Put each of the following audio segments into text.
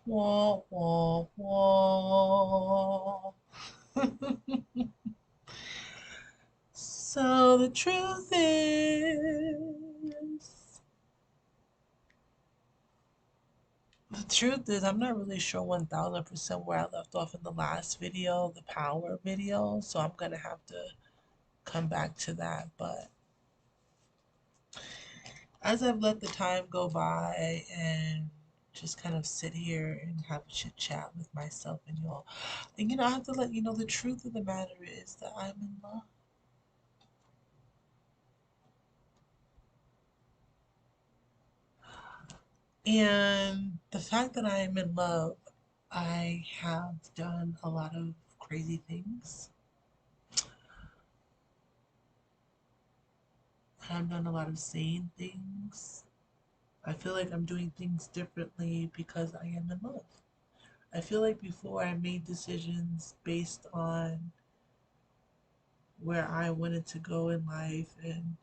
Wah, wah, wah. So the truth is, I'm not really sure 1000% where I left off in the last video, the power video. So I'm gonna have to come back to that. But as I've let the time go by and just kind of sit here and have a chit chat with myself and y'all, and I have to let you know the truth of the matter is that I'm in love. And the fact that I am in love, I have done a lot of crazy things. I've done a lot of sane things. I feel like I'm doing things differently because I am in love. I feel like before I made decisions based on where I wanted to go in life and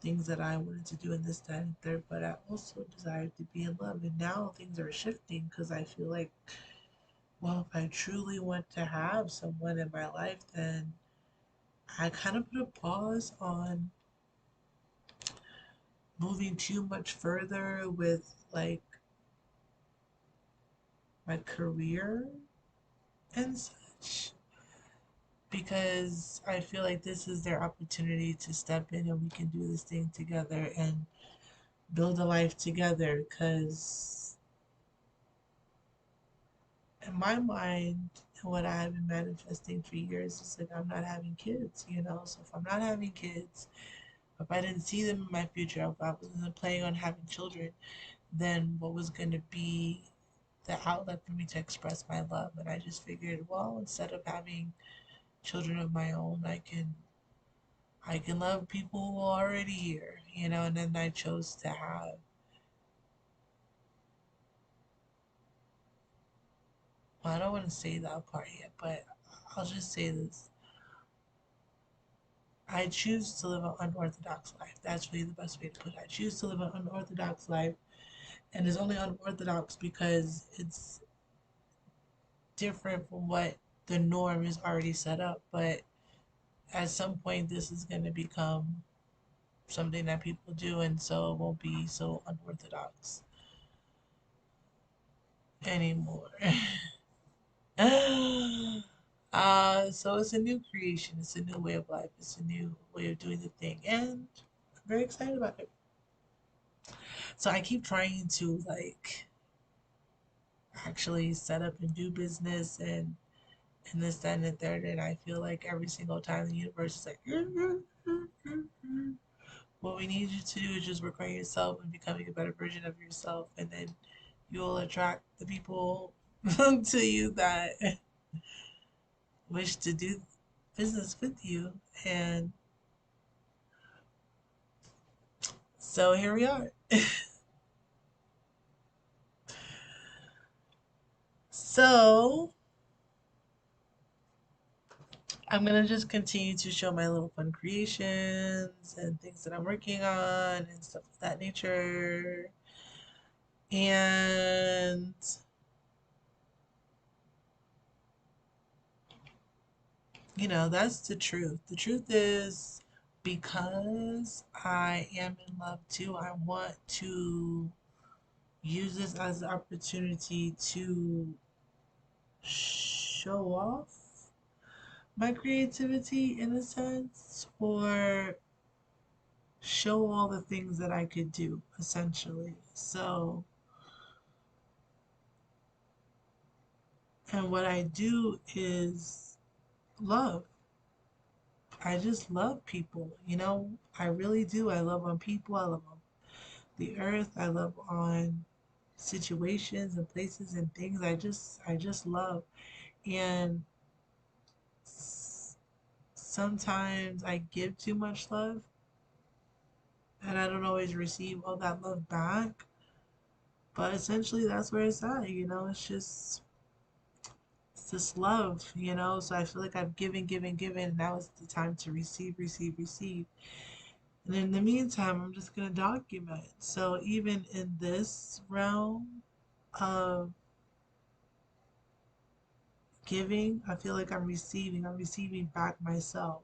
things that I wanted to do in this, that, and third, but I also desired to be in love. And now things are shifting because I feel like, well, if I truly want to have someone in my life, then I kind of put a pause on moving too much further with like my career and such because I feel like this is their opportunity to step in and we can do this thing together and build a life together because in my mind and what I have been manifesting for years is like I'm not having kids. So if I'm not having kids, if I didn't see them in my future, if I wasn't planning on having children, then what was going to be the outlet for me to express my love? And I just figured, well, instead of having children of my own, I can love people who are already here. And then I chose to have, well, I don't want to say that part yet, but I'll just say this. I choose to live an unorthodox life. That's really the best way to put it. I choose to live an unorthodox life, and it's only unorthodox because it's different from what the norm is already set up. But at some point, this is going to become something that people do, and so it won't be so unorthodox anymore. So it's a new creation, it's a new way of life, it's a new way of doing the thing, and I'm very excited about it. So I keep trying to like actually set up and do business and this, that, and the third, and I feel like every single time the universe is like, what we need you to do is just work on yourself and becoming a better version of yourself, and then you'll attract the people to you that wish to do business with you. And so here we are. So I'm gonna just continue to show my little fun creations and things that I'm working on and stuff of that nature. And that's the truth. The truth is because I am in love too, I want to use this as an opportunity to show off my creativity in a sense, or show all the things that I could do, essentially. So, and what I do is love. I just love people. I really do. I love on people. I love on the earth. I love on situations and places and things. I just love. And sometimes I give too much love and I don't always receive all that love back. But essentially, that's where it's at. It's just love. So I feel like I've given, given, given. And now it's the time to receive, receive, receive. And in the meantime, I'm just going to document. So even in this realm of giving, I feel like I'm receiving. I'm receiving back myself.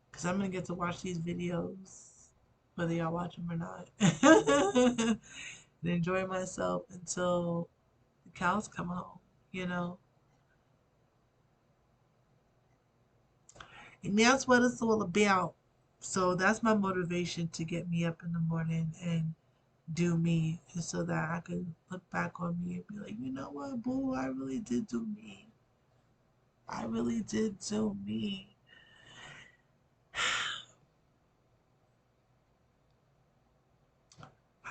Because I'm going to get to watch these videos, whether y'all watch them or not. And enjoy myself until the cows come home, you know? And that's what it's all about. So that's my motivation to get me up in the morning and do me, and so that I can look back on me and be like, you know what, boo, I really did do me. I really did do me.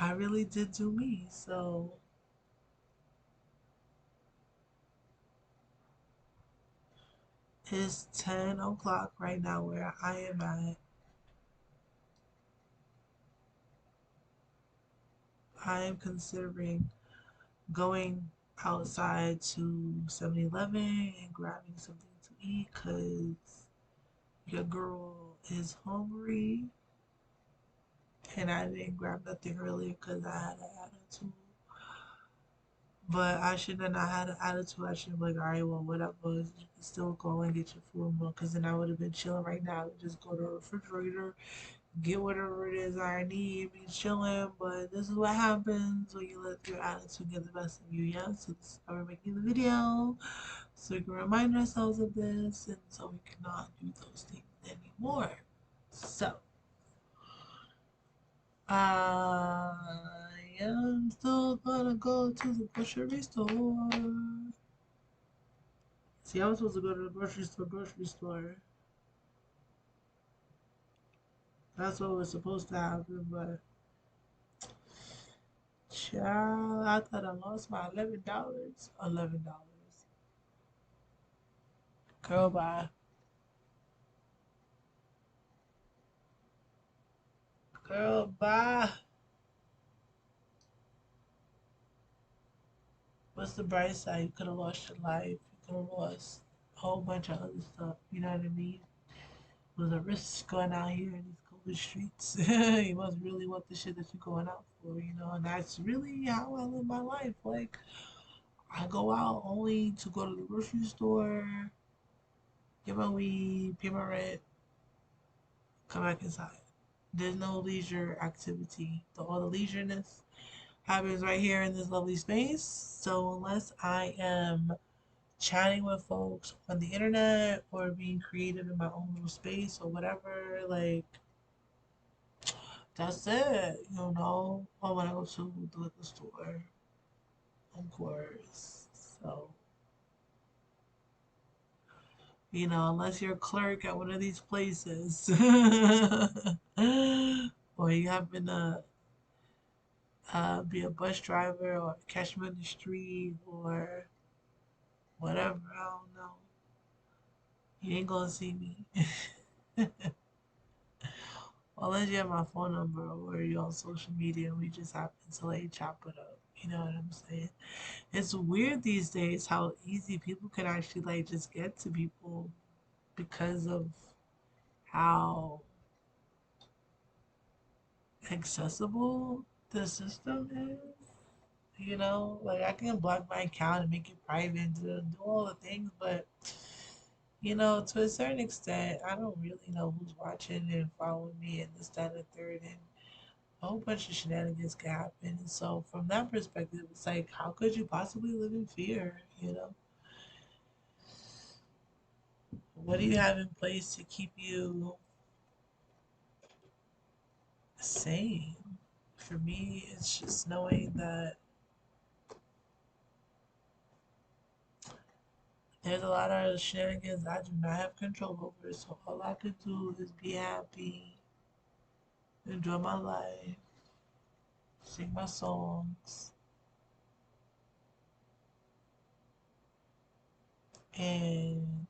I really did do me. So it's 10 o'clock right now where I am at. I am considering going outside to 7-Eleven and grabbing something to eat because your girl is hungry and I didn't grab nothing earlier because I had an attitude. But I should have not had an attitude. I should have been like, all right, well, whatever. You can still go and get your food more. Because then I would have been chilling right now. Just go to the refrigerator, get whatever it is I need, be chilling. But this is what happens when you let your attitude get the best of you. Yeah. So this is why we're making the video. So we can remind ourselves of this. And so we cannot do those things anymore. So, I am still gonna go to the grocery store. See, I was supposed to go to the grocery store. That's what was supposed to happen, but child, I thought I lost my $11. $11. Girl, bye. Girl, bye. What's the bright side? You could have lost your life. You could have lost a whole bunch of other stuff. You know what I mean? It was a risk going out here in these cold streets. You must really want the shit that you're going out for, you know? And that's really how I live my life. Like, I go out only to go to the grocery store, get my weed, pay my rent, come back inside. There's no leisure activity. All the leisureness happens right here in this lovely space. So unless I am chatting with folks on the internet or being creative in my own little space or whatever, like that's it, you know. Or when I go to the liquor store, of course. So, you know, unless you're a clerk at one of these places, or you happen to be a bus driver or catch me on the street or whatever. I don't know. You ain't gonna see me. Unless you have my phone number or you're on social media and we just happen to like chop it up. You know what I'm saying? It's weird these days how easy people can actually like just get to people because of how accessible the system is. You know, like I can block my account and make it private and do all the things, but you know, to a certain extent, I don't really know who's watching and following me and this, that, and the third, and a whole bunch of shenanigans can happen. And so, from that perspective, it's like, how could you possibly live in fear? You know, what do you have in place to keep you sane? For me, it's just knowing that there's a lot of shenanigans I do not have control over. So all I could do is be happy, enjoy my life, sing my songs, and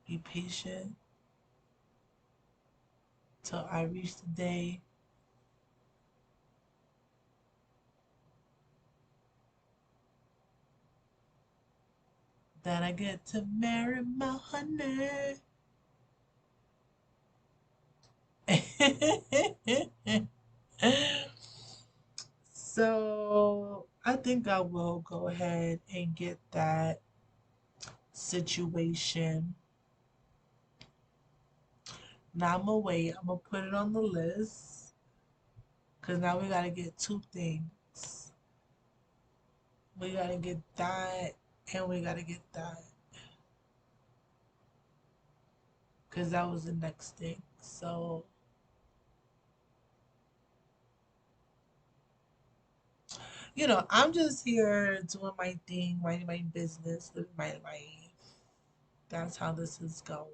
be patient till I reach the day that I get to marry my honey. So I think I will go ahead and get that situation. Now I'm gonna wait. I'm gonna put it on the list because now we gotta get two things. We gotta get that and we gotta get that because that was the next thing. So, I'm just here doing my thing, minding my business, living my life. That's how this is going.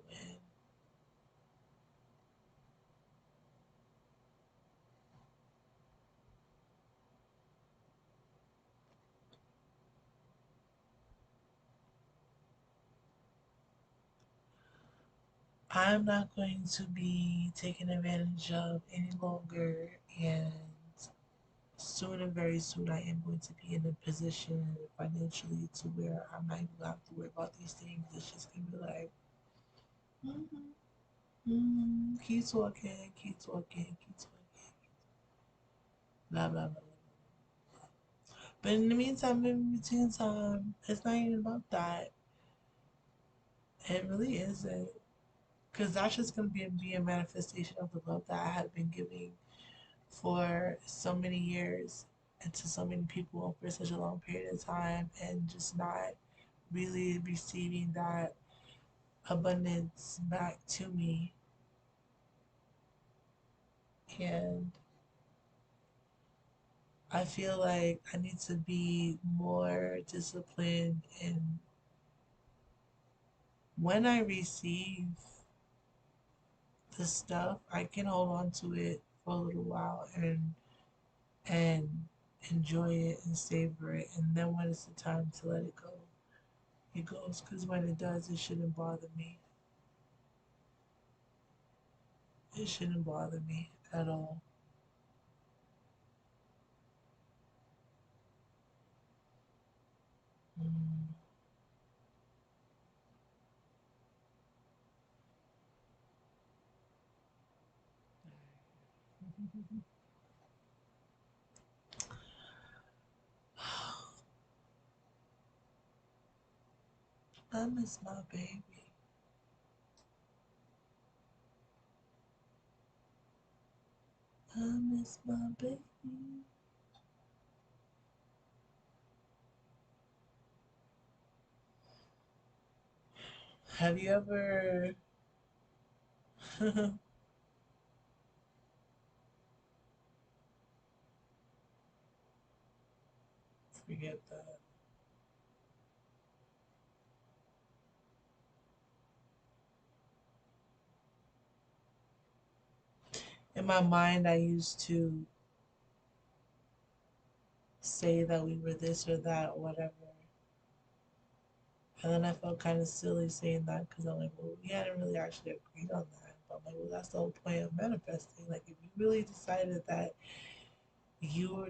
I'm not going to be taken advantage of any longer, and soon and very soon I am going to be in a position financially to where I'm not even gonna have to worry about these things. It's just gonna be like, keep talking, keep talking, keep talking, blah blah blah. But in the meantime, in between time, it's not even about that. It really isn't. Because that's just going to be a manifestation of the love that I have been giving for so many years and to so many people for such a long period of time, and just not really receiving that abundance back to me. And I feel like I need to be more disciplined in when I receive the stuff, I can hold on to it for a little while and enjoy it and savor it. And then when it's the time to let it go, it goes. Because when it does, it shouldn't bother me. It shouldn't bother me at all. Mm. I miss my baby. I miss my baby. Have you ever forget that? In my mind, I used to say that we were this or that, or whatever. And then I felt kind of silly saying that because I'm like, well, we hadn't really actually agreed on that. But I'm like, well, that's the whole point of manifesting. Like, if you really decided that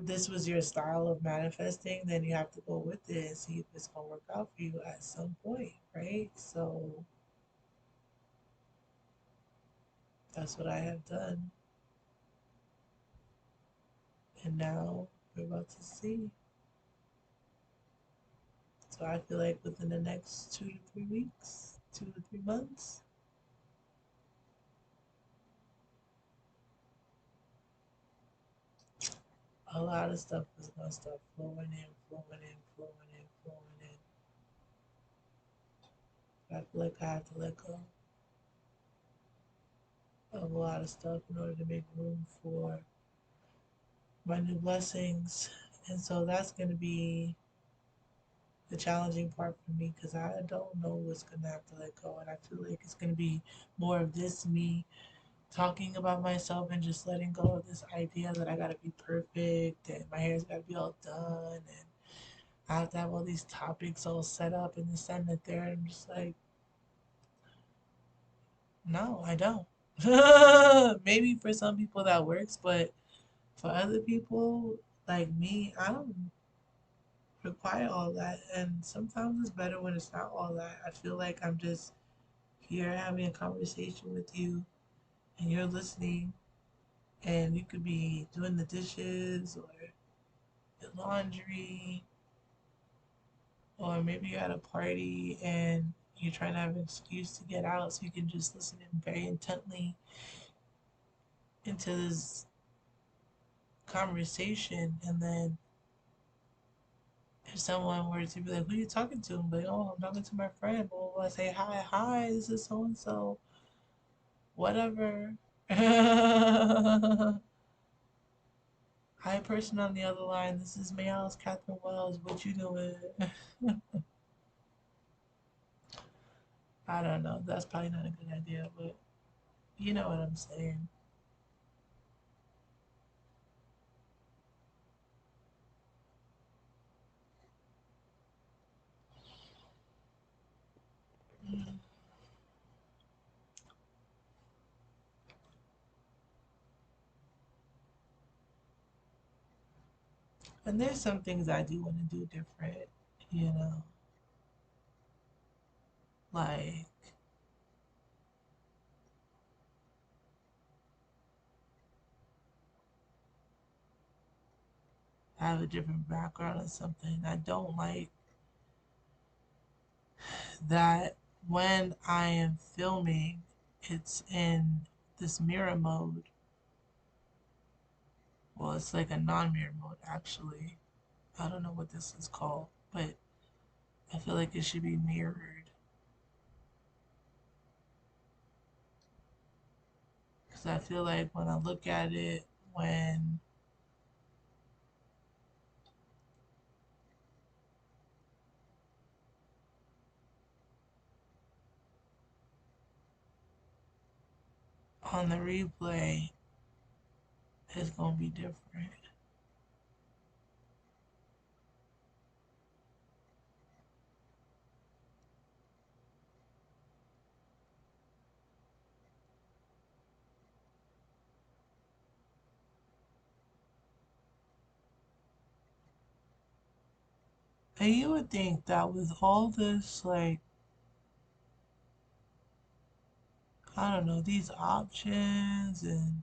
this was your style of manifesting, then you have to go with it and see if it's gonna work out for you at some point, right? So that's what I have done, and now we're about to see. So I feel like within the next 2 to 3 weeks, 2 to 3 months, a lot of stuff is gonna start flowing in, flowing in, flowing in, flowing in. I feel like I have to let go of a lot of stuff in order to make room for my new blessings. And so that's going to be the challenging part for me because I don't know what's going to have to let go. And I feel like it's going to be more of this me talking about myself and just letting go of this idea that I got to be perfect and my hair's got to be all done and I have to have all these topics all set up and this and that there. And I'm just like, no, I don't. Maybe for some people that works, but for other people like me, I don't require all that. And sometimes it's better when it's not all that. I feel like I'm just here having a conversation with you and you're listening and you could be doing the dishes or your laundry, or maybe you're at a party and you're trying to have an excuse to get out so you can just listen in very intently into this conversation. And then if someone were to be like, "Who are you talking to?" I'm like, "Oh, I'm talking to my friend." Well, I say, "Hi, this is so and so, whatever." Hi, person on the other line. This is Mayals Catherine Wells. What you doing? I don't know. That's probably not a good idea, but you know what I'm saying. And there's some things I do want to do different, you know, like have a different background or something. I don't like that when I am filming, it's in this mirror mode. Well, it's like a non-mirror mode actually. I don't know what this is called, but I feel like it should be mirrored. Because I feel like when I look at it, when on the replay, it's going to be different. And you would think that with all this, like, I don't know, these options and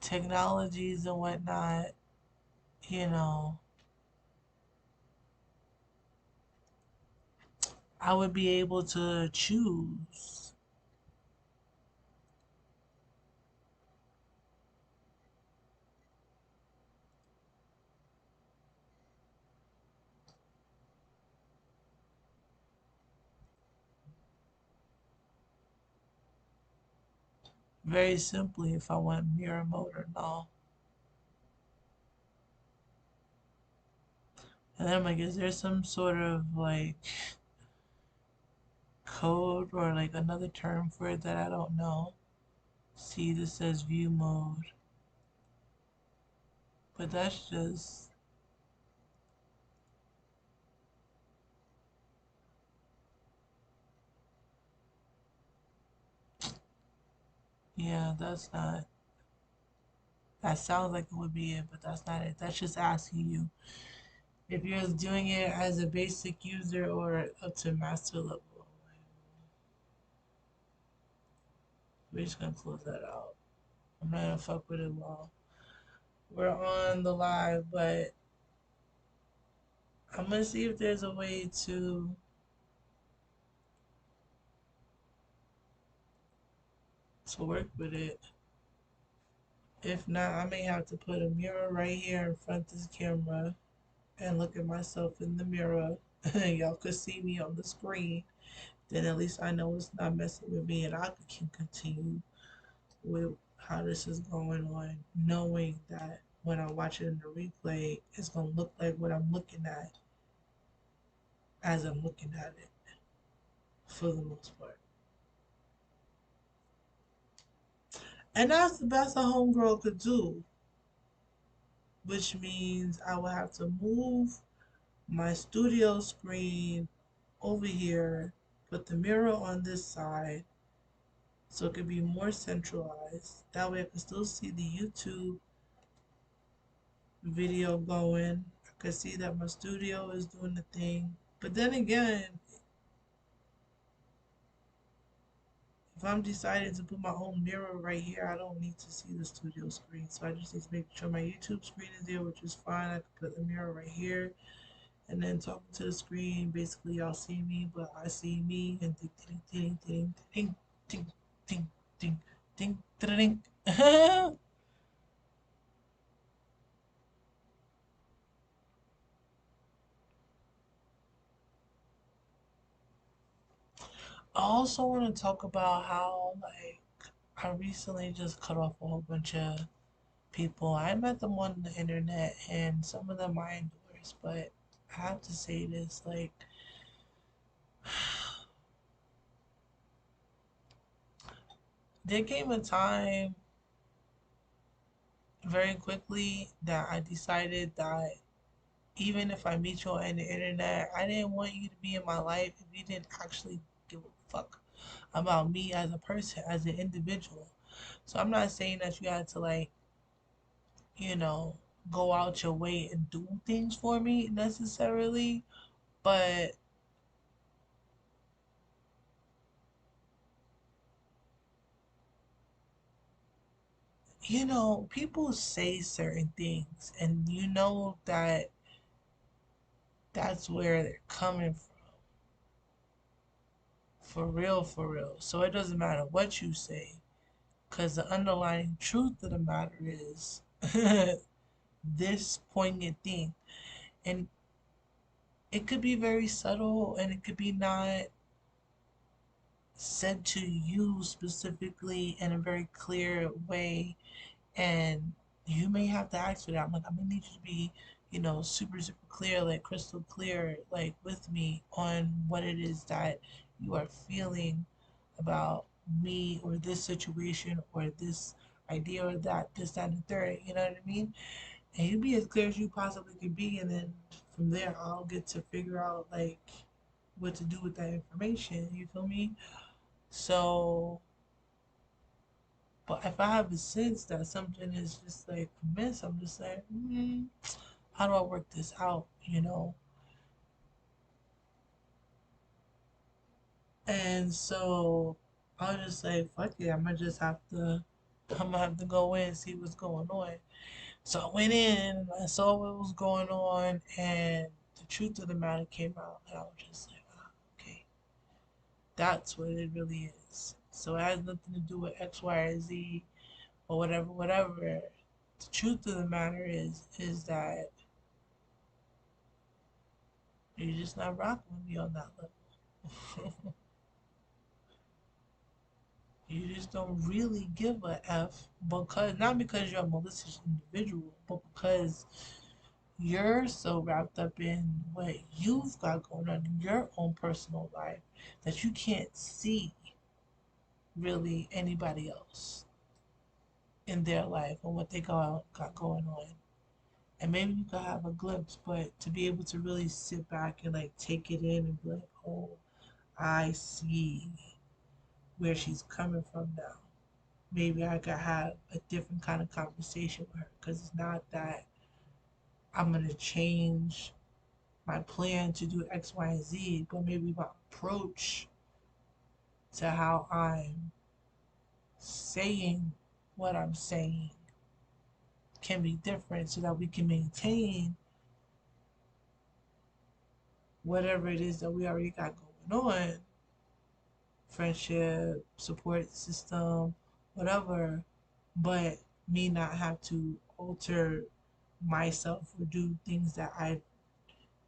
technologies and whatnot, you know, I would be able to choose. Very simply if I want mirror mode or no. And then I'm like, is there some sort of like code or like another term for it that I don't know? See, this says view mode, but that's just, yeah, that's not, that sounds like it would be it, but that's not it. That's just asking you if you're doing it as a basic user or up to master level. We're just gonna close that out. I'm not gonna fuck with it while we're on the live, but I'm gonna see if there's a way to work with it. If not, I may have to put a mirror right here in front of this camera and look at myself in the mirror. Y'all could see me on the screen. Then at least I know it's not messing with me and I can continue with how this is going on, knowing that when I watch it in the replay, it's gonna look like what I'm looking at as I'm looking at it for the most part. And that's the best a homegirl could do, which means I will have to move my studio screen over here, put the mirror on this side so it could be more centralized. That way I can still see the YouTube video going. I can see that my studio is doing the thing. But then again, If I'm deciding to put my own mirror right here, I don't need to see the studio screen. So I just need to make sure my YouTube screen is there, which is fine. I can put the mirror right here and then talking to the screen. Basically, y'all see me, but I see me and ding, ding, ding, ding, ding, ding, ding, ding, ding, ding, ding. I also want to talk about how, like, I recently just cut off a whole bunch of people. I met them on the internet, and some of them I endorse, but I have to say this, like, there came a time very quickly that I decided that even if I meet you on the internet, I didn't want you to be in my life if you didn't actually give a fuck about me as a person, as an individual. So I'm not saying that you had to, like, you know, go out your way and do things for me necessarily, but people say certain things, and you know that that's where they're coming from, for real, for real. So it doesn't matter what you say, because the underlying truth of the matter is this poignant thing. And it could be very subtle, and it could be not said to you specifically in a very clear way, and you may have to ask for that. I'm gonna need you to be, super, super clear, like crystal clear, like with me on what it is that you are feeling about me or this situation or this idea or that, this, that, and the third. You know what I mean? And you be as clear as you possibly can be, and then from there, I'll get to figure out like what to do with that information. You feel me? So, but if I have a sense that something is just like amiss, I'm just like, how do I work this out? And so I was just like, fuck it, I'm gonna have to go in and see what's going on. So I went in and I saw what was going on, and the truth of the matter came out, and I was just like, okay, that's what it really is. So it has nothing to do with X, Y, or Z or whatever, whatever. The truth of the matter is that you're just not rocking with me on that level. You just don't really give a F, because not because you're a malicious individual, but because you're so wrapped up in what you've got going on in your own personal life that you can't see really anybody else in their life and what they got going on. And maybe you could have a glimpse, but to be able to really sit back and like take it in and be like, oh, I see where she's coming from now. Maybe I could have a different kind of conversation with her, because it's not that I'm gonna change my plan to do X, Y, and Z, but maybe my approach to how I'm saying what I'm saying can be different so that we can maintain whatever it is that we already got going on, friendship, support system, whatever, but me not have to alter myself or do things that I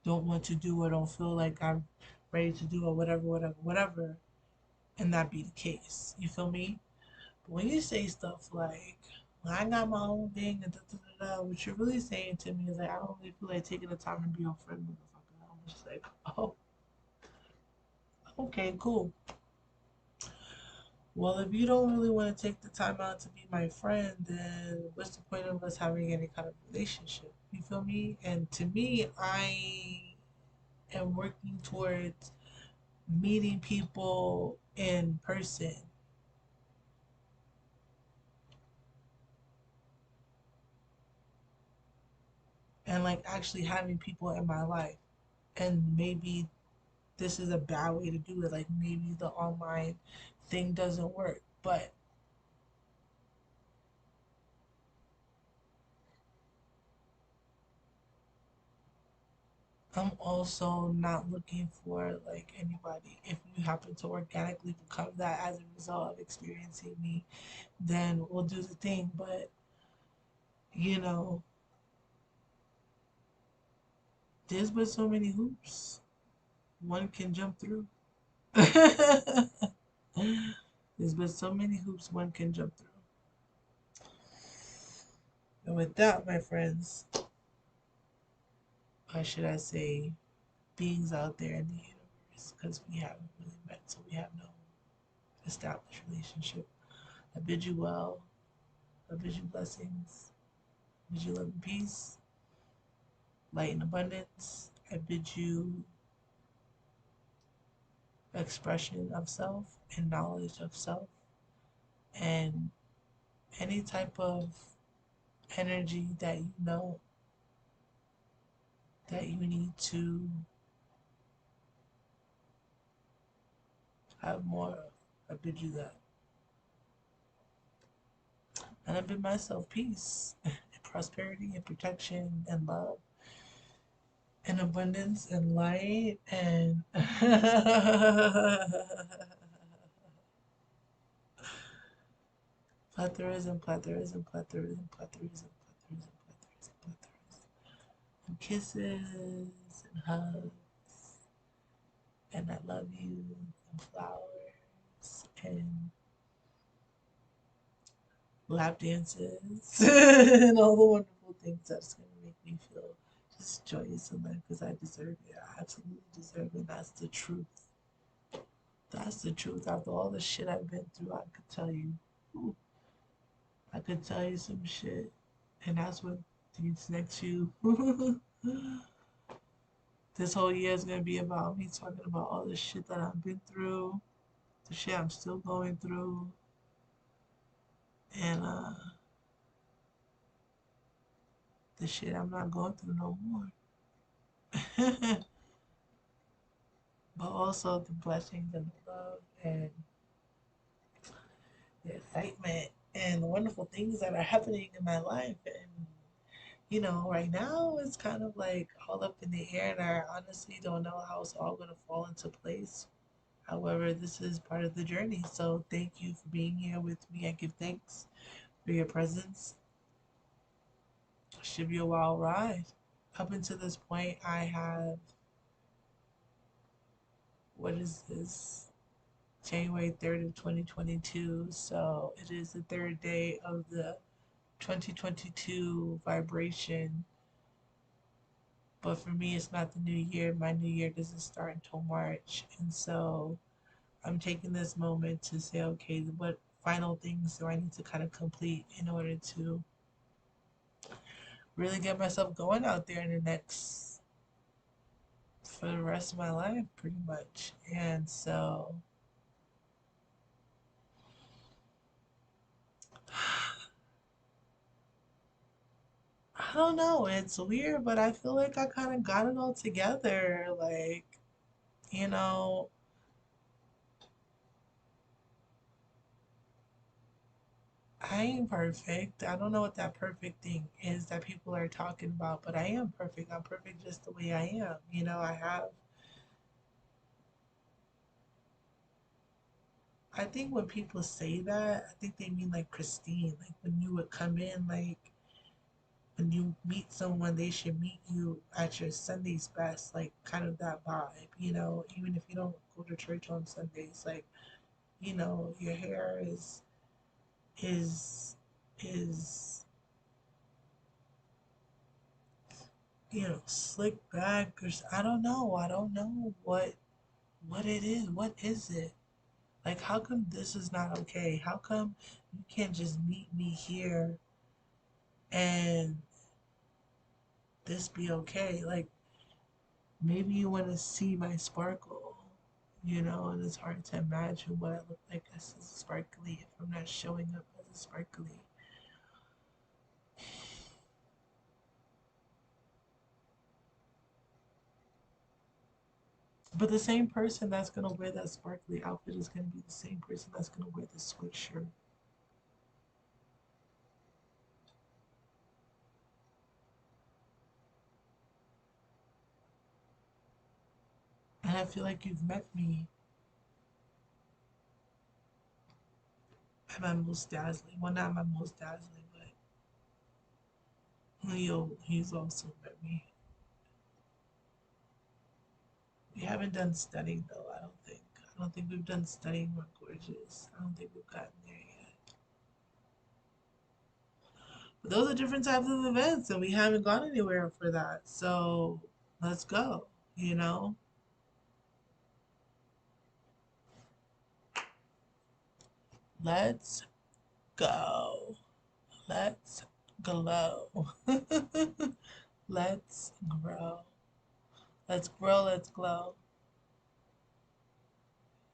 don't want to do or don't feel like I'm ready to do or whatever, whatever, whatever, and that be the case. You feel me? But when you say stuff like, well, I got my own thing and da da da da, what you're really saying to me is like, I don't really feel like taking the time to be your friend, motherfucker. I'm just like, oh, okay, cool. Well, if you don't really want to take the time out to be my friend, then what's the point of us having any kind of relationship? You feel me? And to me, I am working towards meeting people in person and like actually having people in my life, and maybe this is a bad way to do it. Like maybe the online thing doesn't work. But I'm also not looking for like anybody. If you happen to organically become that as a result of experiencing me, then we'll do the thing. But you know, there's but so many hoops one can jump through. There's but so many hoops one can jump through. And with that, my friends, or should I say, beings out there in the universe, because we haven't really met, so we have no established relationship. I bid you well. I bid you blessings. I bid you love and peace, light and abundance. I bid you expression of self and knowledge of self and any type of energy that you know that you need to have more of. I bid you that. And I bid myself peace and prosperity and protection and love and abundance and light and platherism, platherism, platherism, platherism, platherism, platherism, platherism. And kisses and hugs and I love you and flowers and lap dances and all the wonderful things that's going to make me feel just joyous in life because I deserve it. I absolutely deserve it. That's the truth. That's the truth. After all the shit I've been through, I could tell you. Ooh, I could tell you some shit. And that's what these next few. This whole year is going to be about me talking about all the shit that I've been through, the shit I'm still going through, and the shit I'm not going through no more. But also the blessings and the love and the excitement and the wonderful things that are happening in my life. And, you know, right now it's kind of like all up in the air, and I honestly don't know how it's all going to fall into place. However, this is part of the journey. So thank you for being here with me. I give thanks for your presence. It should be a wild ride. Up until this point, I have, what is this? January 3rd of 2022. So it is the third day of the 2022 vibration. But for me, it's not the new year. My new year doesn't start until March. And so I'm taking this moment to say, okay, what final things do I need to kind of complete in order to really get myself going out there in the next, for the rest of my life, pretty much. And so I don't know. It's weird, but I feel like I kind of got it all together. Like, you know, I ain't perfect. I don't know what that perfect thing is that people are talking about, but I am perfect. I'm perfect just the way I am. You know, I think when people say that, I think they mean like pristine. Like when you would come in, like when you meet someone, they should meet you at your Sunday's best, like kind of that vibe, you know, even if you don't go to church on Sundays, like, you know, your hair is is slick back or I don't know. I don't know what it is. What is it? Like how come this is not okay? How come you can't just meet me here and this be okay? Like maybe you want to see my sparkle, and it's hard to imagine what I look like as a sparkly if I'm not showing up as a sparkly. But the same person that's gonna wear that sparkly outfit is gonna be the same person that's gonna wear the sweatshirt. And I feel like you've met me at my most dazzling. Well, not my most dazzling, but he's also met me. We haven't done stunning though, I don't think. I don't think we've done stunning or gorgeous. I don't think we've gotten there yet. But those are different types of events, and we haven't gone anywhere for that. So let's go, you know? Let's go. Let's glow. Let's grow. Let's grow, let's glow.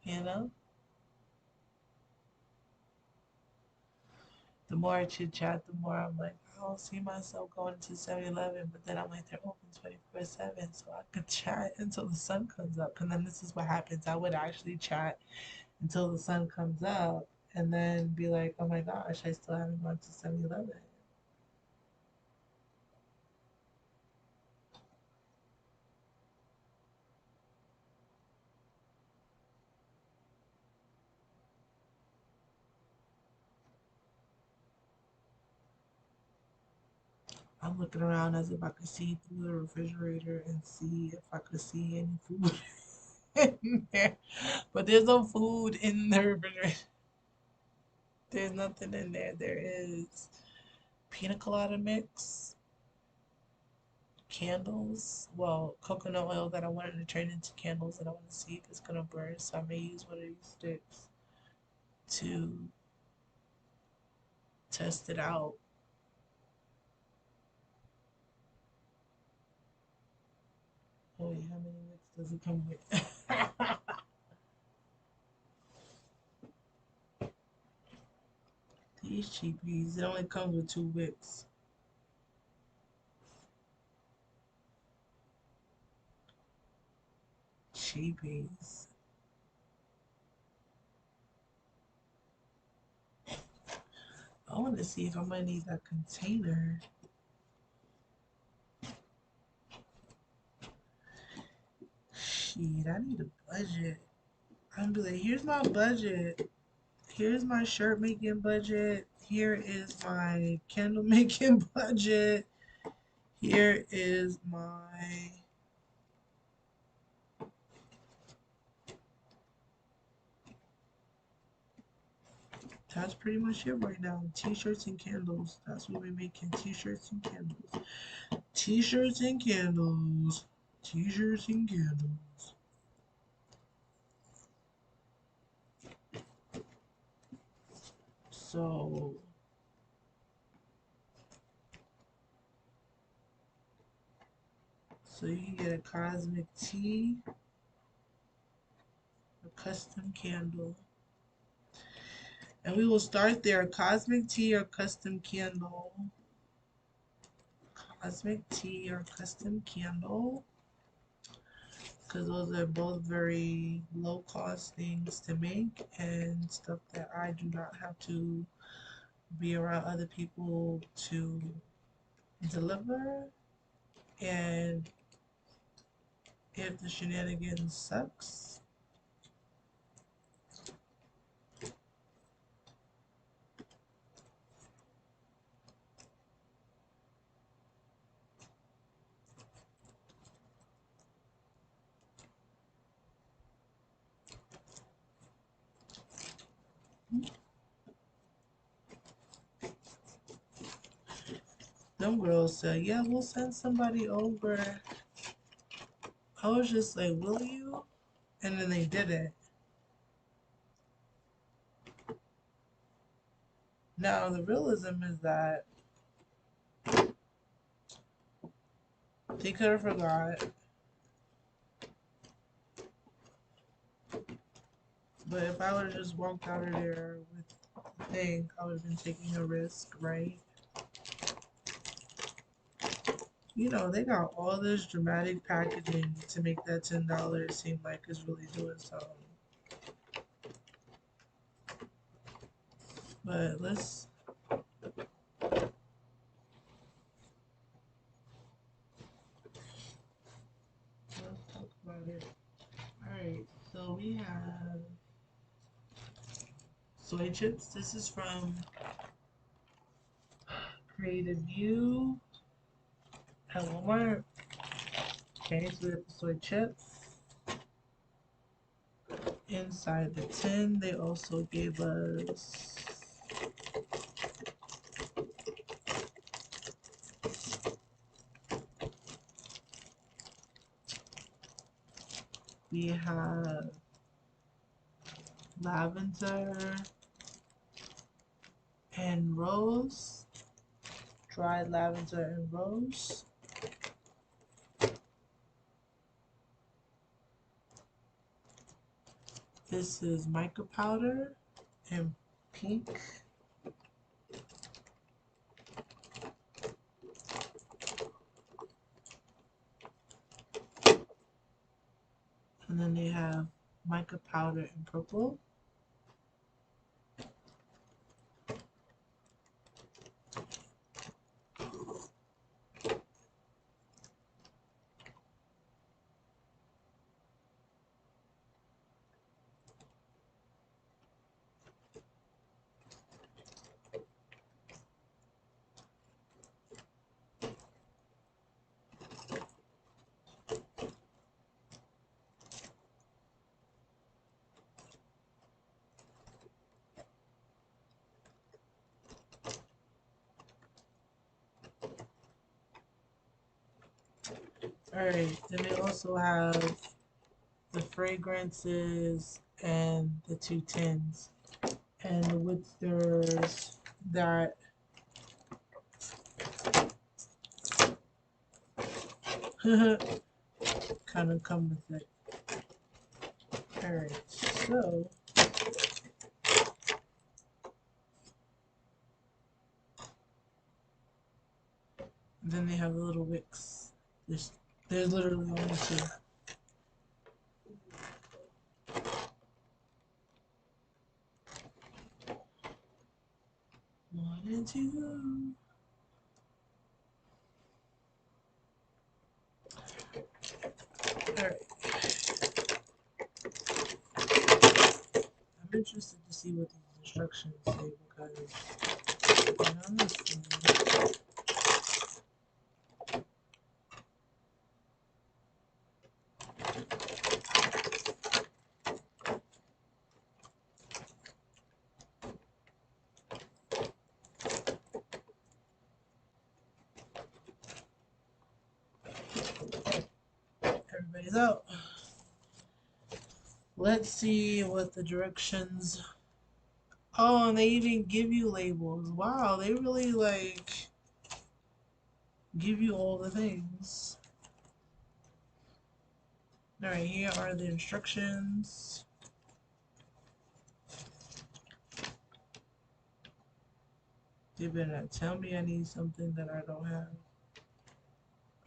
You know? The more I chit chat, the more I'm like, I don't see myself going to 7-Eleven, but then I'm like, they're open 24/7, so I could chat until the sun comes up. And then this is what happens. I would actually chat until the sun comes up and then be like, oh my gosh, I still haven't gone to 7-Eleven. I'm looking around as if I could see through the refrigerator and see if I could see any food in there. But there's no food in the refrigerator. There's nothing in there. There is pina colada mix, candles, well, coconut oil that I wanted to turn into candles and I want to see if it's gonna burn. So I may use one of these sticks to test it out. Oh yeah, how many wicks does it come with? These cheapies, it only comes with 2 wicks. Cheapies. I want to see if I'm gonna need that container. Shit, I need a budget. I'm gonna be like, here's my budget. Here's my shirt making budget. Here is my candle making budget. Here is my. That's pretty much it right now. T-shirts and candles. That's what we're making. T-shirts and candles. T-shirts and candles. T-shirts and candles. So you can get a cosmic tea, a custom candle. And we will start there. Cosmic tea or custom candle. Cosmic tea or custom candle. Because those are both very low cost things to make and stuff that I do not have to be around other people to deliver. And if the shenanigans sucks, them girls said, yeah, we'll send somebody over. I was just like, will you? And then they did it. Now, the realism is that they could have forgot. But if I would have just walked out of there with the thing, I would have been taking a risk, right? You know, they got all this dramatic packaging to make that $10 seem like it's really doing something. But let's talk about it. Alright, so we have soy chips. This is from Creative View at Walmart. Okay, so we have the soy chips. Inside the tin, they also gave us we have lavender and rose, dried lavender and rose. This is mica powder and pink. And then they have mica powder and purple. Alright, then they also have the fragrances and the two tins. And the wood stirrers that kind of come with it. Alright, so then they have the little wicks. There's literally only two. One and two. Alright. I'm interested to see what these instructions say because honestly, everybody's out. Let's see what the directions. Oh, and they even give you labels. Wow, they really like give you all the things. Alright, here are the instructions. They better not tell me I need something that I don't have.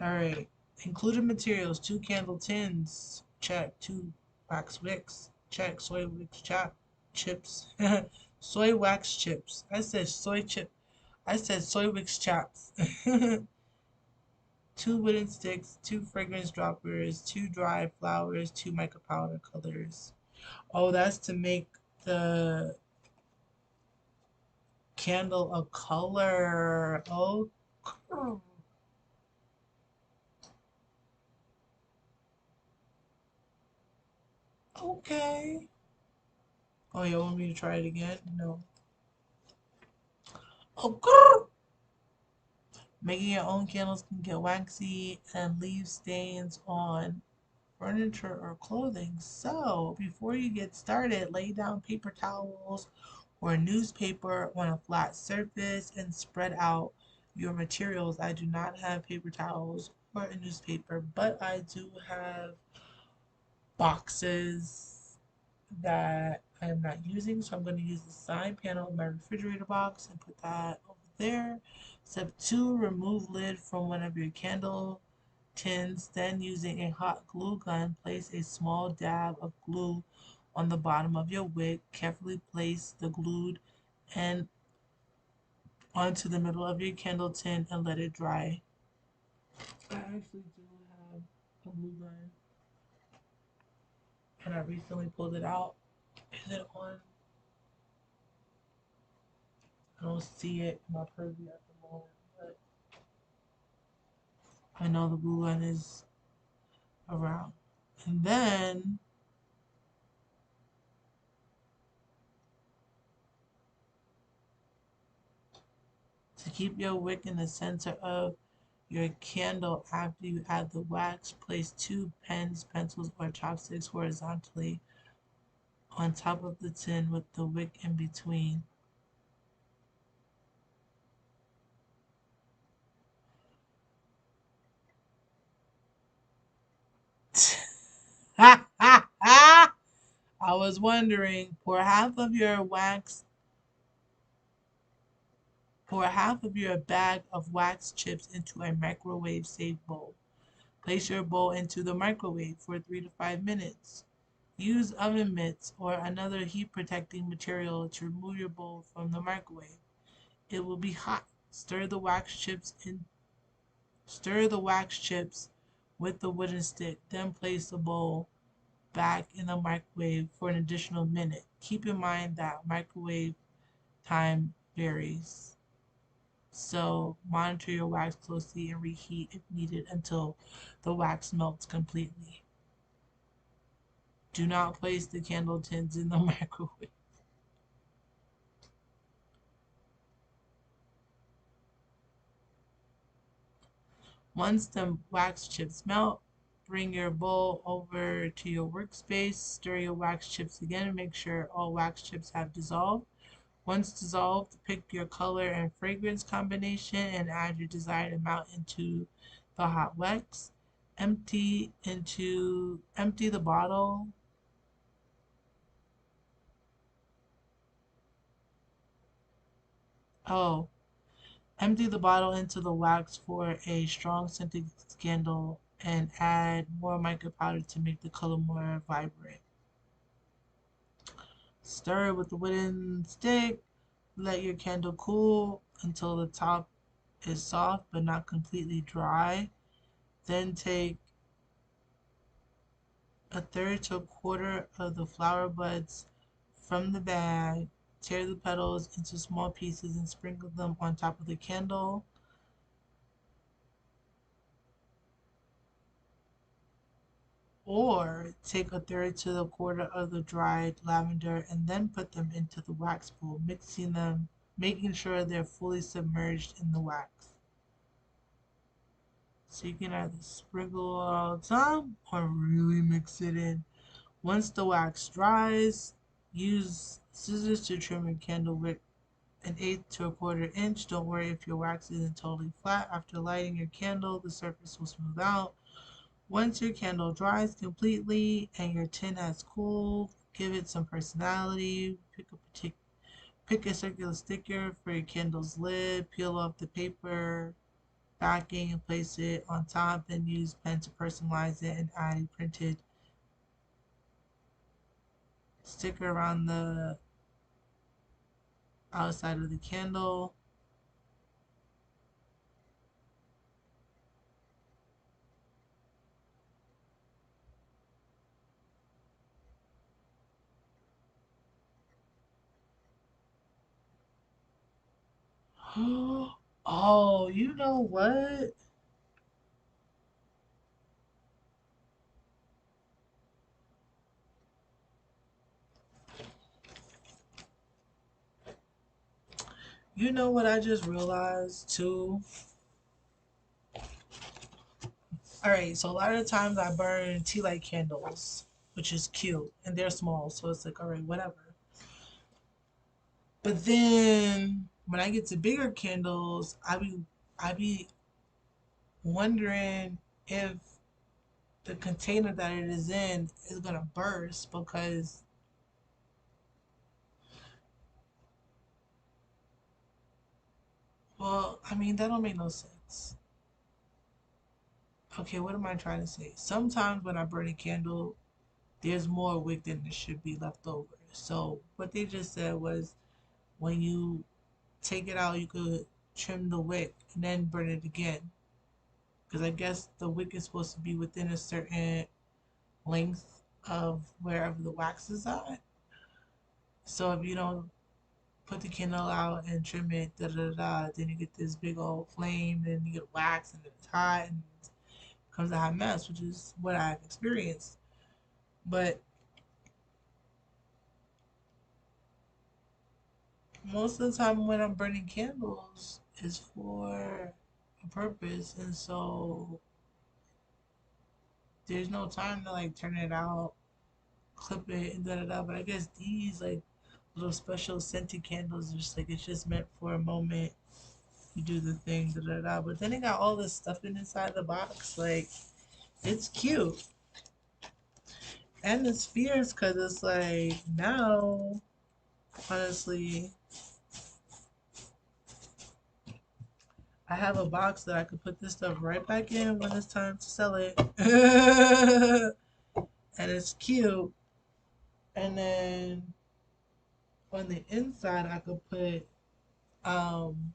Alright. Included materials, 2 candle tins. Check. 2 wax wicks. Check. Soy wicks chips. Soy wax chips. I said soy chip. I said soy wicks chaps. 2 wooden sticks, 2 fragrance droppers, 2 dry flowers, 2 mica powder colors. Oh, that's to make the candle a color. Oh, okay. Oh, you want me to try it again? No. Oh, making your own candles can get waxy and leave stains on furniture or clothing. So, before you get started, lay down paper towels or newspaper on a flat surface and spread out your materials. I do not have paper towels or a newspaper, but I do have boxes that I am not using. So I'm going to use the side panel of my refrigerator box and put that over there. Step 2, remove lid from one of your candle tins. Then, using a hot glue gun, place a small dab of glue on the bottom of your wick. Carefully place the glued end onto the middle of your candle tin and let it dry. I actually do have a glue gun and I recently pulled it out. Is it on? I don't see it in my purview at the moment, but I know the glue gun is around. And then to keep your wick in the center of your candle after you add the wax, place two pens, pencils, or chopsticks horizontally on top of the tin with the wick in between. I was wondering, pour half of your bag of wax chips into a microwave safe bowl. Place your bowl into the microwave for 3 to 5 minutes. Use oven mitts or another heat protecting material to remove your bowl from the microwave. It will be hot. Stir the wax chips with the wooden stick, then place the bowl back in the microwave for an additional minute. Keep in mind that microwave time varies, so monitor your wax closely and reheat if needed until the wax melts completely. Do not place the candle tins in the microwave. Once the wax chips melt, bring your bowl over to your workspace. Stir your wax chips again and make sure all wax chips have dissolved. Once dissolved, pick your color and fragrance combination and add your desired amount into the hot wax. Empty the bottle. Oh, empty the bottle into the wax for a strong scented candle and add more mica powder to make the color more vibrant. Stir with the wooden stick. Let your candle cool until the top is soft but not completely dry. Then take a third to a quarter of the flower buds from the bag. Tear the petals into small pieces and sprinkle them on top of the candle. Or take a third to a quarter of the dried lavender and then put them into the wax bowl, mixing them, making sure they're fully submerged in the wax. So you can either sprinkle it all the time or really mix it in. Once the wax dries, use scissors to trim your candle wick an eighth to a quarter inch. Don't worry if your wax isn't totally flat. After lighting your candle, the surface will smooth out. Once your candle dries completely and your tin has cooled, give it some personality. Pick a circular sticker for your candle's lid. Peel off the paper backing and place it on top. Then use pen to personalize it and add a printed sticker around the outside of the candle. Oh, you know what? You know what I just realized too? Alright, so a lot of the times I burn tea light candles, which is cute, and they're small, so it's like, alright, whatever. But then when I get to bigger candles, I be wondering if the container that it is in is gonna burst because I mean, that don't make no sense. Okay, what am I trying to say? Sometimes when I burn a candle, there's more wick than there should be left over. So what they just said was when you take it out, you could trim the wick and then burn it again. Because I guess the wick is supposed to be within a certain length of wherever the wax is at. So if you don't put the candle out and trim it, da da da, then you get this big old flame, and you get wax, and it's hot, and it becomes a hot mess, which is what I've experienced. But most of the time when I'm burning candles is for a purpose, and so there's no time to like turn it out, clip it, and da da da. But I guess these like little special scented candles, are just like it's just meant for a moment. You do the thing, da da da. But then it got all this stuff inside the box. Like it's cute, and it's fierce because it's like now, honestly, I have a box that I could put this stuff right back in when it's time to sell it. And it's cute. And then on the inside, I could put, um,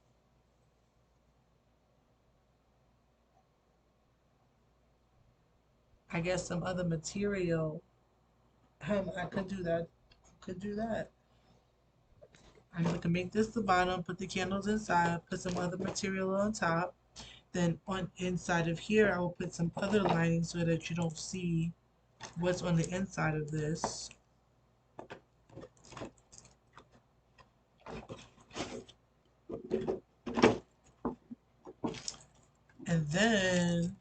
I guess some other material. I could do that. Could do that. I could make this the bottom, put the candles inside, put some other material on top. Then on inside of here, I will put some other lining so that you don't see what's on the inside of this. And then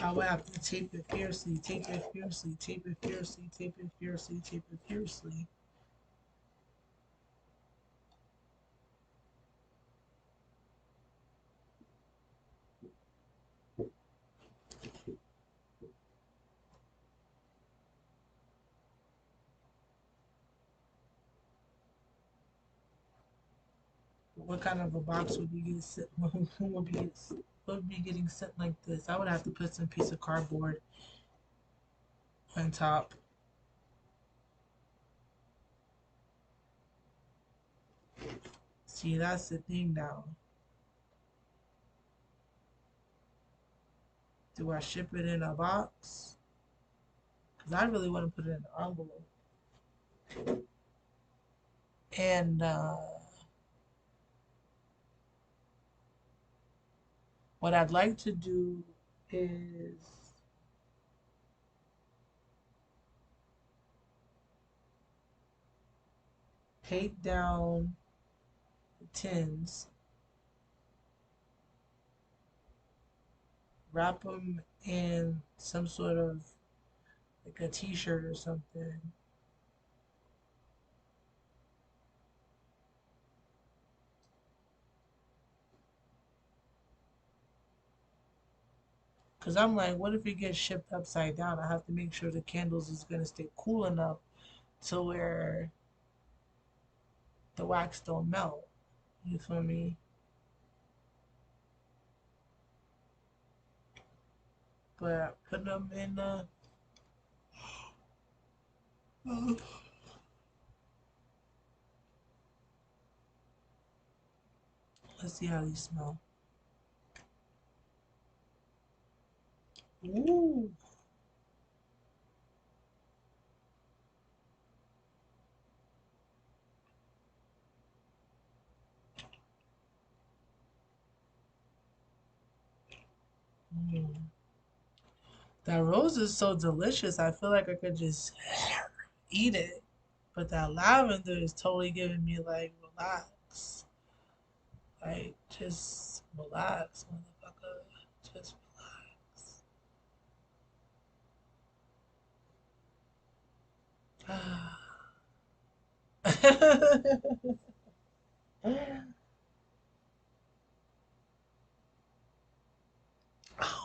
I would have to tape it fiercely, tape it fiercely, tape it fiercely, tape it fiercely, tape it fiercely. What kind of a box would be getting sent? Would be getting sent like this? I would have to put some piece of cardboard on top. See, that's the thing now. Do I ship it in a box? Because I really want to put it in an envelope. And what I'd like to do is take down the tins, wrap them in some sort of like a t-shirt or something. Cause I'm like, what if it gets shipped upside down? I have to make sure the candles is gonna stay cool enough to where the wax don't melt. You feel me? But put them in the. Let's see how these smell. Ooh. Mm. That rose is so delicious. I feel like I could just eat it. But that lavender is totally giving me like relax. Like just relax, motherfucker. Just relax.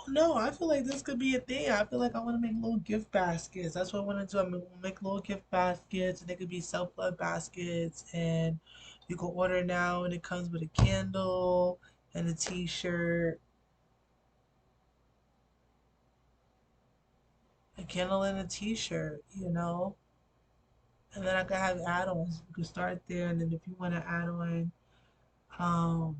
No, I feel like this could be a thing. I feel like I want to make little gift baskets. That's what I want to do. I'm gonna make little gift baskets, and they could be self love baskets. And you can order now, and it comes with a candle and a T-shirt, a candle and a T-shirt. And then I could have add-ons. You could start there, and then if you want to add on, um,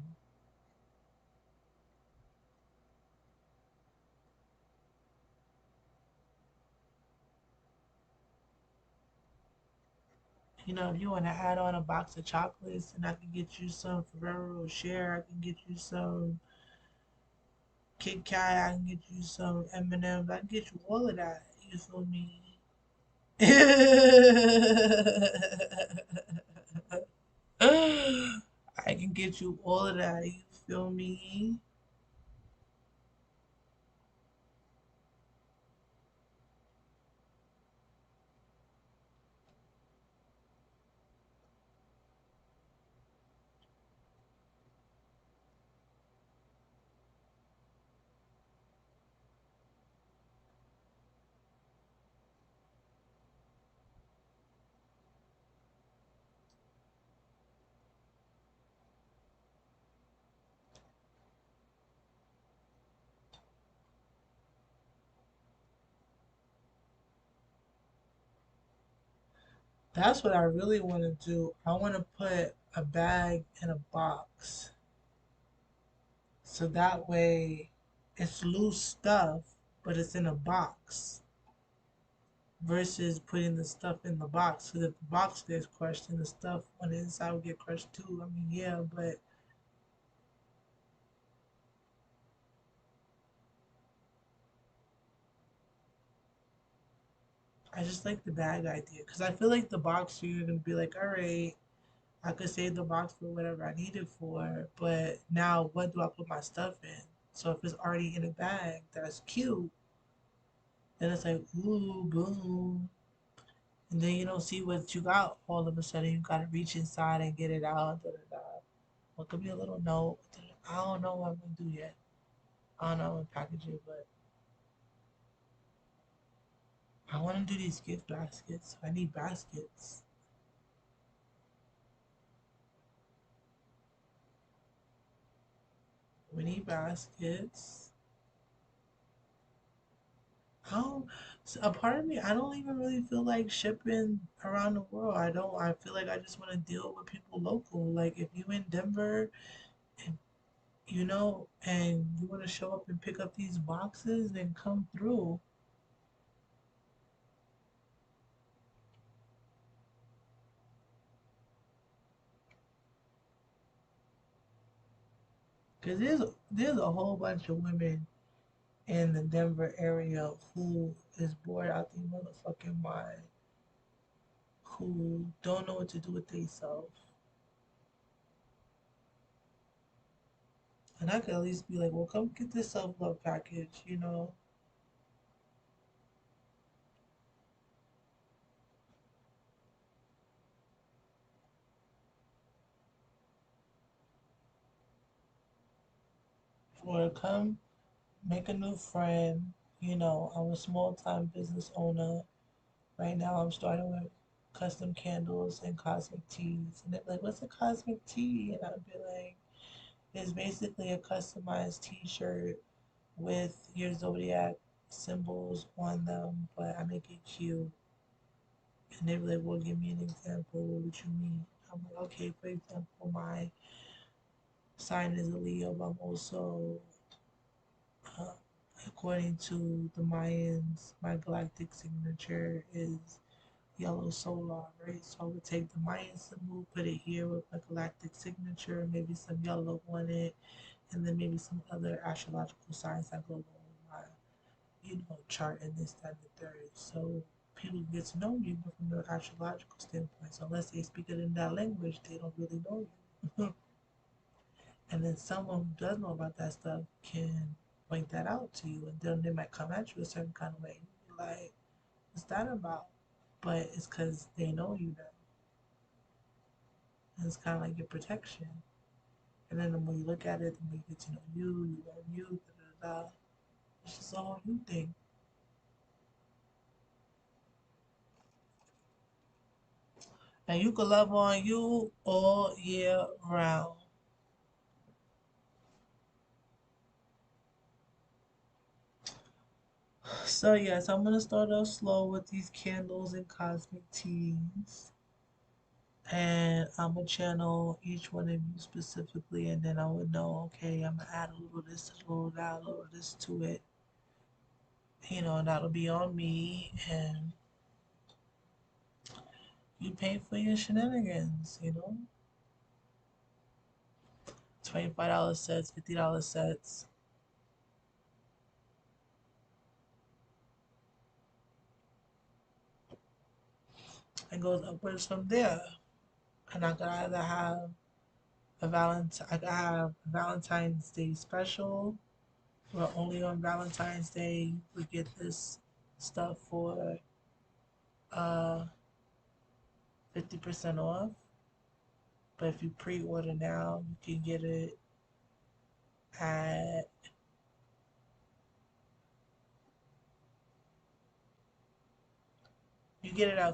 if you want to add on a box of chocolates, and I can get you some Ferrero Rocher, I can get you some Kit Kat, I can get you some M&M's, I can get you all of that. You feel me? I can get you all of that. You feel me? That's what I really want to do. I want to put a bag in a box. So that way it's loose stuff, but it's in a box versus putting the stuff in the box. Because if the box gets crushed, then the stuff on the inside will get crushed too. I mean, yeah, but I just like the bag idea. Because I feel like the box, you're going to be like, all right, I could save the box for whatever I need it for. But now, what do I put my stuff in? So if it's already in a bag that's cute, then it's like, ooh, boom. And then you don't see what you got all of a sudden. You gotta reach inside and get it out. Da, da, da. What could be a little note. I don't know what I'm gonna do yet. I don't know how I'm gonna package it, but I wanna do these gift baskets. I need baskets. We need baskets. How a part of me, I don't even really feel like shipping around the world. I don't. I feel like I just want to deal with people local. Like if you in Denver and and you want to show up and pick up these boxes, then come through. Cause there's a whole bunch of women in the Denver area who is bored out their motherfucking mind, who don't know what to do with themselves. And I could at least be like, well, come get this self love package. Or come make a new friend. I'm a small time business owner. Right now, I'm starting with custom candles and cosmic teas. And they're like, what's a cosmic tea? And I'd be like, it's basically a customized t shirt with your zodiac symbols on them, but I make it cute. And they were like, well, give me an example. What you mean? I'm like, okay, for example, my sign is a Leo, but I'm also, uh, according to the Mayans, my galactic signature is yellow solar, right? So I would take the Mayan symbol, put it here with my galactic signature, maybe some yellow on it, and then maybe some other astrological signs that go along with my chart and this, that, and the third. So people get to know you, but from the astrological standpoint. So unless they speak it in that language, they don't really know you. And then someone who does know about that stuff can point that out to you, and then they might come at you a certain kind of way. You be like, what's that about? But it's because they know you now. And it's kind of like your protection. And then the more you look at it, the more you get to know you, you learn you, da da da. It's just a whole new thing. And you can love on you all year round. So yes, I'm gonna start off slow with these candles and cosmic teas. And I'm gonna channel each one of you specifically, and then I would know, okay, I'm gonna add a little this, a little that, a little this to it, and that'll be on me, and you pay for your shenanigans. $25 sets, $50 sets, and goes upwards from there. And I could either have I could have a Valentine's Day special, where only on Valentine's Day we get this stuff for 50% off. But if you pre-order now, you can get it at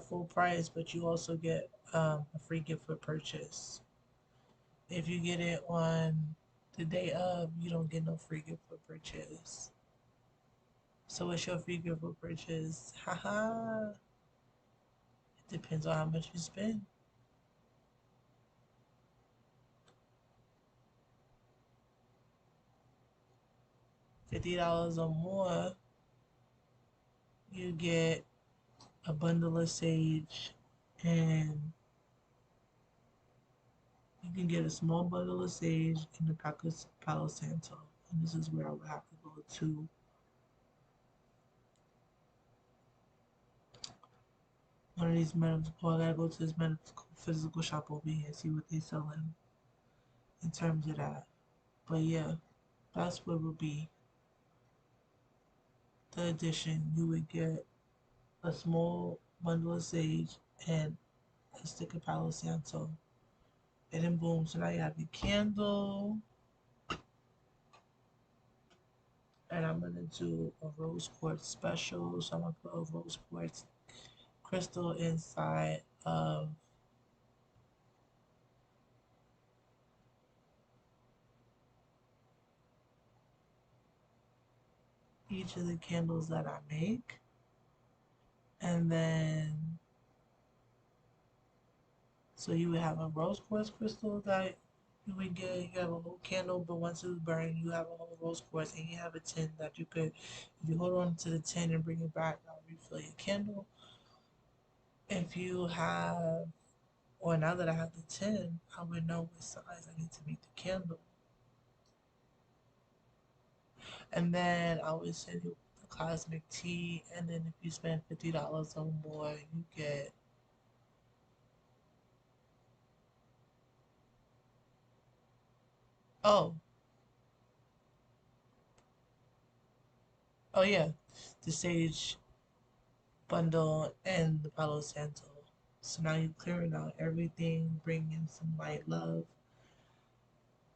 full price, but you also get a free gift for purchase. If you get it on the day of, you don't get no free gift for purchase. So what's your free gift for purchase? Haha. It depends on how much you spend. $50 or more, you get a bundle of sage, and you can get a small bundle of sage and a pack of Palo Santo. And this is where I would have to go to one of these medical, I gotta go to this medical physical shop over here and see what they selling in terms of that. But yeah, that's what would be the addition. You would get a small bundle of sage and a stick of Palo Santo. And then boom, so now you have your candle. And I'm gonna do a rose quartz special. So I'm gonna put a rose quartz crystal inside of each of the candles that I make. And then, so you would have a rose quartz crystal that you would get. You have a whole candle, but once it's burned, you have a whole rose quartz, and you have a tin that you could, if you hold on to the tin and bring it back, I'll refill your candle. If you have, or now that I have the tin, I would know what size I need to make the candle. And then I would send you the cosmic tea, and then if you spend $50 or more, you get. Oh, oh yeah, the sage bundle and the Palo Santo. So now you're clearing out everything, bringing some light love.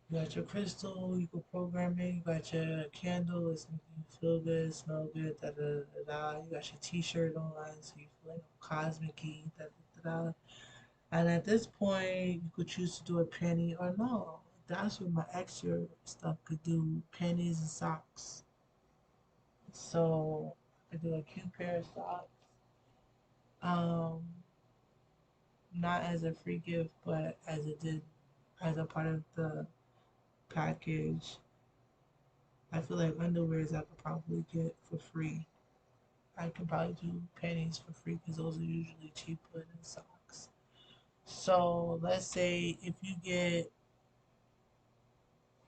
You got your crystal, you can program it. You got your candle, it's making you feel good, smell good, da da da da. You got your t-shirt on, so you feel like cosmic da da da da. And at this point, you could choose to do a penny or no. That's what my extra stuff could do, pennies and socks. So I do a cute pair of socks. Um, Not as a free gift, but as a part of the package. I feel like underwears I could probably get for free. I could probably do panties for free because those are usually cheaper than socks. So let's say if you get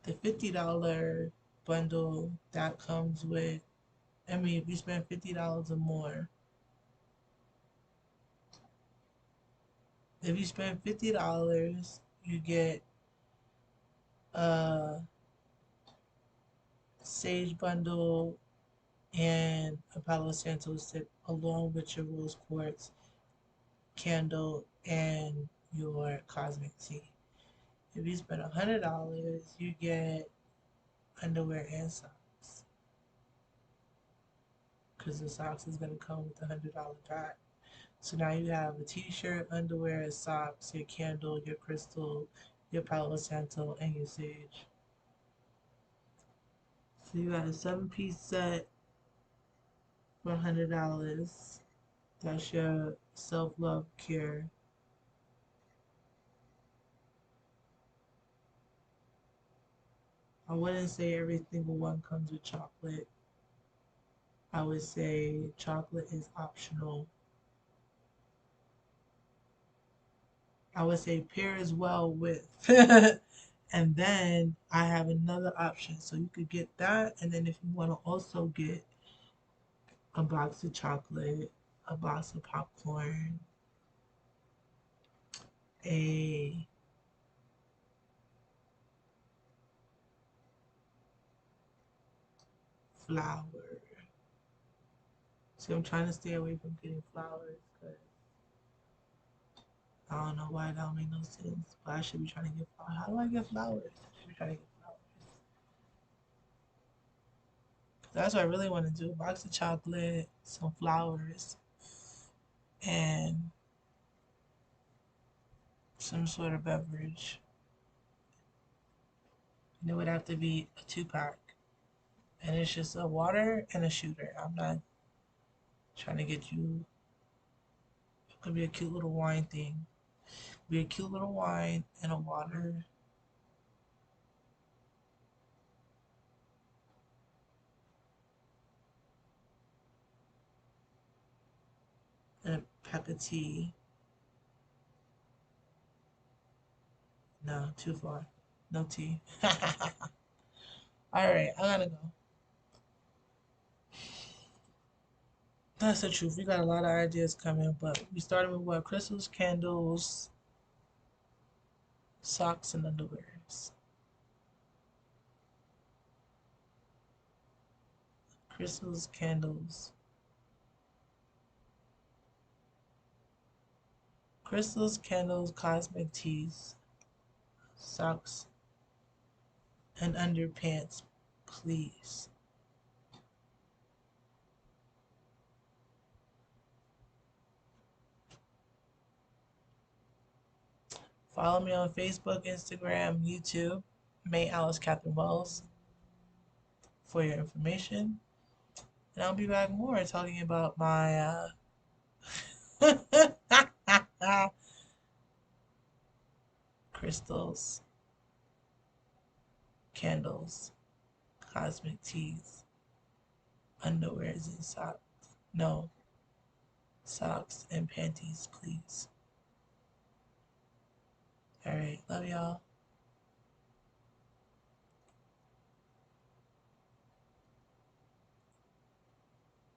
the $50 bundle that comes with, I mean, if you spend $50 or more, if you spend $50, you get a sage bundle and a Palo Santo stick along with your rose quartz candle and your cosmic tea. If you spend $100, you get underwear and socks. because the socks is gonna come with $100 pack. So now you have a t-shirt, underwear, socks, your candle, your crystal, your Palo Santo, and your sage. So you got a 7-piece set for $100. That's your self-love care. I wouldn't say every single one comes with chocolate. I would say chocolate is optional. I would say pair as well with. And then I have another option. So you could get that. And then if you want to also get a box of chocolate, a box of popcorn, a flower. See, I'm trying to stay away from getting flowers because I don't know why that don't make no sense. But I should be trying to get flowers. How do I get flowers? I should be trying to get flowers. That's what I really want to do. A box of chocolate, some flowers, and some sort of beverage. And it would have to be a 2-pack. And it's just a water and a shooter. I'm not trying to get you. It could be a cute little wine thing. Be a cute little wine and a water and a pack of tea. No, too far. No tea. All right, I gotta go. That's the truth. We got a lot of ideas coming, but we started with what? Crystals, candles, socks, and underwears. Crystals, candles, cosmic teas, socks, and underpants, please. Follow me on Facebook, Instagram, YouTube, May Alice Catherine Wells for your information. And I'll be back more talking about my crystals, candles, cosmic teas, underwears, and socks. No, socks and panties, please. All right, love y'all.